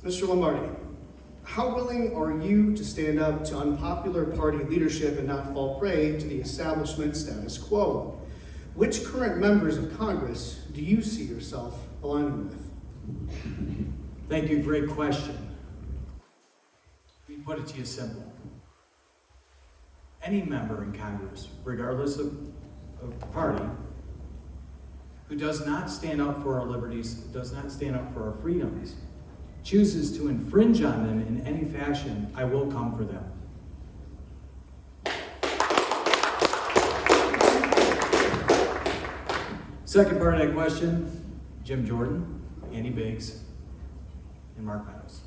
Mr. Lombardi, how willing are you to stand up to unpopular party leadership and not fall prey to the establishment status quo? Which current members of Congress do you see yourself aligning with? Thank you, great question. Let me put it to you simple. Any member in Congress, regardless of party, who does not stand up for our liberties, does not stand up for our freedoms, chooses to infringe on them in any fashion, I will come for them. Second part of that question, Jim Jordan, Andy Biggs, and Mark Meadows.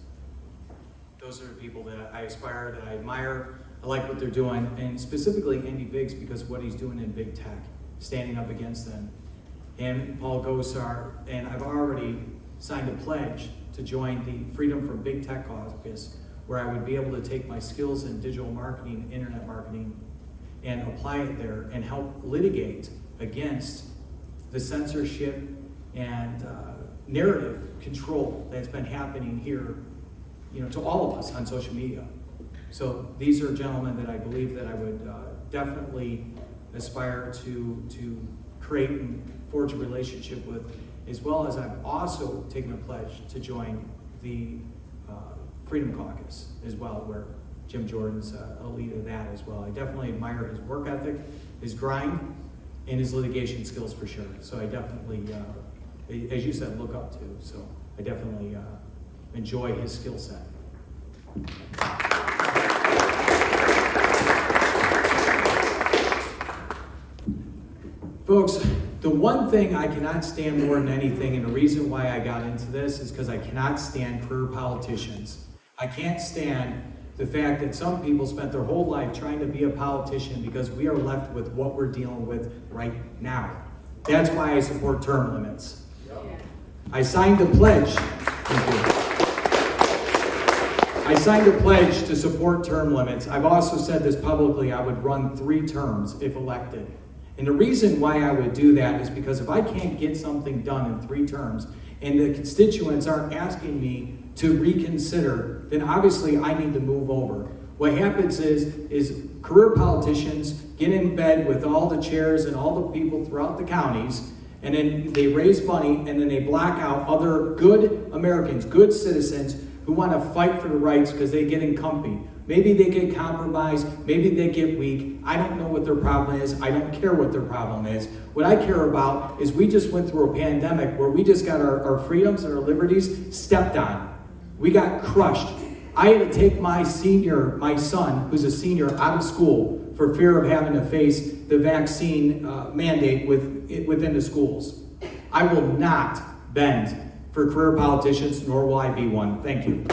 Those are the people that I aspire, that I admire. I like what they're doing, and specifically Andy Biggs because of what he's doing in big tech, standing up against them. And Paul Gosar, and I've already signed a pledge to join the Freedom from Big Tech Caucus, where I would be able to take my skills in digital marketing, internet marketing, and apply it there and help litigate against the censorship and narrative control that's been happening here, to all of us on social media. So these are gentlemen that I believe that I would definitely aspire to create and forge a relationship with, as well as I've also taken a pledge to join the Freedom Caucus as well, where Jim Jordan's a lead of that as well. I definitely admire his work ethic, his grind, and his litigation skills for sure. So I definitely, as you said, look up to. So I definitely enjoy his skill set. Folks, the one thing I cannot stand more than anything, and the reason why I got into this is because I cannot stand career politicians. I can't stand the fact that some people spent their whole life trying to be a politician because we are left with what we're dealing with right now. That's why I support term limits. I signed a pledge. I signed a pledge to support term limits. I've also said this publicly, I would run 3 terms if elected. And the reason why I would do that is because if I can't get something done in 3 terms and the constituents aren't asking me to reconsider, then obviously I need to move over. What happens is career politicians get in bed with all the chairs and all the people throughout the counties, and then they raise money and then they block out other good Americans, good citizens who want to fight for the rights because they get in comfy. Maybe they get compromised, maybe they get weak. I don't know what their problem is. I don't care what their problem is. What I care about is we just went through a pandemic where we just got our freedoms and our liberties stepped on. We got crushed. I had to take my son, who's a senior, out of school for fear of having to face the vaccine mandate within the schools. I will not bend for career politicians, nor will I be one. Thank you.